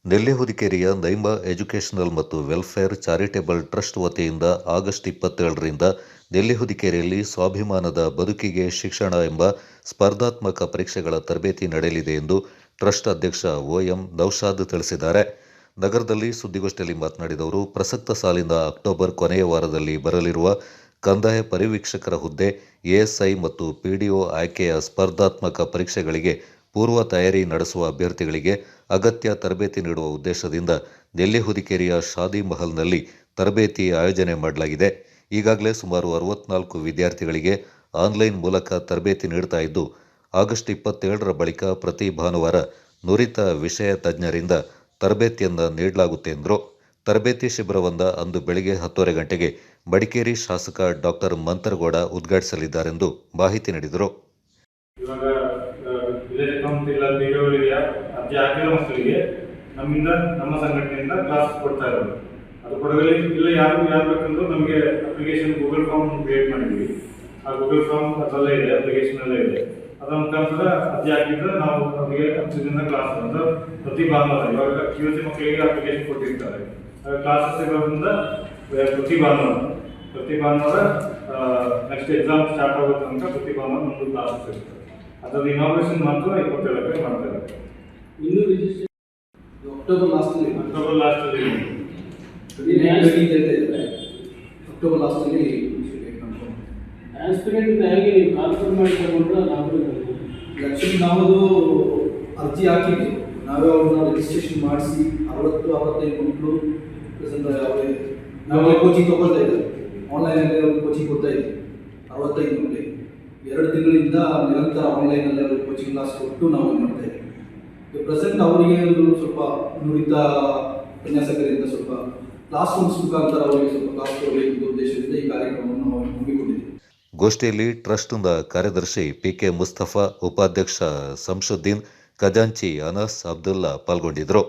ನೆಲ್ಲಿಹುದಿಕೇರಿಯ ನೈಮ educational ಮತ್ತು welfare charitable trust ವತಿಯಿಂದ August 27ರಿಂದ ನೆಲ್ಲಿಹುದಿಕೇರಿಯಲ್ಲಿ ಸ್ವಾಭಿಮಾನದ ಬದುಕಿಗೆ ಶಿಕ್ಷಣ ಎಂಬ ಸ್ಪರ್ಧಾತ್ಮಕ ಪರೀಕ್ಷೆಗಳ ತರಬೇತಿ ನಡೆಯಲಿದೆ ಎಂದು ಟ್ರಸ್ಟ್ ಅಧ್ಯಕ್ಷ ಒ.ಎಂ. ನೌಶಾದ್ ತಿಳಿಸಿದ್ದಾರೆ. ನಗರದಲ್ಲಿ ಸುದ್ದಿಗೋಷ್ಠಿಯಲ್ಲಿ ಮಾತನಾಡಿದ ಅವರು, ಪ್ರಸಕ್ತ ಸಾಲಿನ ಅಕ್ಟೋಬರ್ ಕೊನೆಯ ವಾರದಲ್ಲಿ ಬರಲಿರುವ ಕಂದಾಯ ಪರಿವೀಕ್ಷಕರ ಹುದ್ದೆ, ಎಎಸ್ಐ ಮತ್ತು ಪಿಡಿಒ ಆಯ್ಕೆಯ ಸ್ಪರ್ಧಾತ್ಮಕ ಪರೀಕ್ಷೆಗಳಿಗೆ ಪೂರ್ವ ತಯಾರಿ ನಡೆಸುವ ಅಭ್ಯರ್ಥಿಗಳಿಗೆ ಅಗತ್ಯ ತರಬೇತಿ ನೀಡುವ ಉದ್ದೇಶದಿಂದ ನೆಲ್ಲಿಹುದಿಕೇರಿಯ ಶಾದಿ ಮಹಲ್ನಲ್ಲಿ ತರಬೇತಿ ಆಯೋಜನೆ ಮಾಡಲಾಗಿದೆ. ಈಗಾಗಲೇ ಸುಮಾರು 64 ವಿದ್ಯಾರ್ಥಿಗಳಿಗೆ ಆನ್ಲೈನ್ ಮೂಲಕ ತರಬೇತಿ ನೀಡ್ತಾ ಇದ್ದು, ಆಗಸ್ಟ್ 27ರ ಬಳಿಕ ಪ್ರತಿ ಭಾನುವಾರ ನುರಿತ ವಿಷಯ ತಜ್ಞರಿಂದ ತರಬೇತಿಯನ್ನು ನೀಡಲಾಗುತ್ತೆ ಎಂದರು. ತರಬೇತಿ ಶಿಬಿರವನ್ನು ಅಂದು ಬೆಳಗ್ಗೆ 10:30 ಗಂಟೆಗೆ ಮಡಿಕೇರಿ ಶಾಸಕ ಡಾಕ್ಟರ್ ಮಂತರಗೌಡ ಉದ್ಘಾಟಿಸಲಿದ್ದಾರೆಂದು ಮಾಹಿತಿ ನೀಡಿದರು. ಇವಾಗ ವಿಲೇಜ್ ಅಕೌಂಟ್ ಇಲ್ಲ ಪಿಡಿಒಗಳಿಗೆ ಅರ್ಜಿ ಹಾಕಿರೋ ಮಕ್ಕಳಿಗೆ ನಮ್ಮ ಸಂಘಟನೆಯಿಂದ ಕ್ಲಾಸ್ ಕೊಡ್ತಾ ಇರೋದು. ಅದು ಕೊಡಗಲ್ಲಿ ಇಲ್ಲ ಯಾರು ಬೇಕಂದ್ರೂ ನಮಗೆ ಅಪ್ಲಿಕೇಶನ್ ಗೂಗಲ್ ಫಾರ್ಮ್ ಕ್ರಿಯೇಟ್ ಮಾಡಿದ್ವಿ. ಆ ಗೂಗಲ್ ಫಾರ್ಮ್ ಅದರಲ್ಲೇ ಇದೆ, ಅಪ್ಲಿಕೇಶನ್ ಅಲ್ಲೇ ಇದೆ. ಅದರ ಮುಖಾಂತರ ಅರ್ಜಿ ಹಾಕಿದ್ರೆ ನಾವು ಅವರಿಗೆ 10 ದಿನ ಕ್ಲಾಸ್ ಅಂತ ಪ್ರತಿ ಭಾನುವಾರ ಇವಾಗ QC ಮಕ್ಕಳಿಗೆ ಅಪ್ಲಿಕೇಶನ್ ಕೊಟ್ಟಿರ್ತಾರೆ. ಕ್ಲಾಸಸ್ ಇರೋದ್ರಿಂದ ಪ್ರತಿ ಭಾನುವಾರ ನೆಕ್ಸ್ಟ್ ಎಕ್ಸಾಮ್ ಸ್ಟಾರ್ಟ್ ಆಗೋ ತನಕ ಪ್ರತಿ ಭಾನುವಾರ ಒಂದು ಕ್ಲಾಸಸ್ ಇರ್ತದೆ. ಅದರ ಇನಾಗ್ರೇಷನ್ ಮಾತ್ರ 27ಕ್ಕೆ ಮಾಡ್ತಾರೆ. ಇನ್ನು ರಿಜಿಸ್ಟ್ರೇಷನ್ ಅಕ್ಟೋಬರ್ ಲಾಸ್ಟಲ್ಲಿ ಅಕ್ಟೋಬರ್ ಲಾಸ್ಟಲ್ಲಿ ಆಸ್ಪಿರೆಂಟ್ ಹೇಗೆ ಕಾನ್ಫರ್ಮ್ ಮಾಡಿಕೊಂಡ್ರೆ ಆ್ಯಕ್ಚುಲಿ ನಾವು ಅರ್ಜಿ ಹಾಕಿದ್ವಿ. ನಾವೇ ಅವ್ರನ್ನ ರಿಜಿಸ್ಟ್ರೇಷನ್ ಮಾಡಿಸಿ 60-65 ಮಕ್ಕಳು ಪ್ರೆಸೆಂಟ್ ನಾವೇ ಕೋಚಿಂಗ್ ತೊಗೊಳ್ತಾ ಇದ್ದೀವಿ. ಆನ್ಲೈನಲ್ಲಿ ಅವ್ರಿಗೆ ಕೋಚಿಂಗ್ ಕೊಡ್ತಾ ಇದ್ವಿ. 65 ಮಕ್ಕಳಿಗೆ 2 ತಿಂಗಳಿಂದ ನಿರಂತರ ಆನ್ಲೈನಲ್ಲಿ ಅವ್ರಿಗೆ ಕೋಚಿಂಗ್ ಕ್ಲಾಸ್ ಕೊಟ್ಟು ನಾವು ಮಾಡ್ತಾ ಇದ್ದೀವಿ. ಪ್ರೆಸೆಂಟ್ ಅವರಿಗೆ ಒಂದು ಸ್ವಲ್ಪ ನುರಿತ ಉಪನ್ಯಾಸಕರಿಂದ ಸ್ವಲ್ಪ ಕ್ಲಾಸ್ ರೂಮ್ಸ್ ಮುಖಾಂತರ ಅವರಿಗೆ ಸ್ವಲ್ಪ ಕ್ಲಾಸ್ ಕೊಡಬೇಕು ಉದ್ದೇಶದಿಂದ ಈ ಕಾರ್ಯಕ್ರಮವನ್ನು ನಾವು ಹಮ್ಮಿಕೊಂಡಿದ್ದೀವಿ. ಗೋಷ್ಠಿಯಲ್ಲಿ ಟ್ರಸ್ಟ್ನ ಕಾರ್ಯದರ್ಶಿ ಪಿಕೆ ಮುಸ್ತಫಾ, ಉಪಾಧ್ಯಕ್ಷ ಸಂಶುದ್ದೀನ್, ಖಜಾಂಚಿ ಅನಸ್ ಅಬ್ದುಲ್ಲಾ ಪಾಲ್ಗೊಂಡಿದ್ದರು.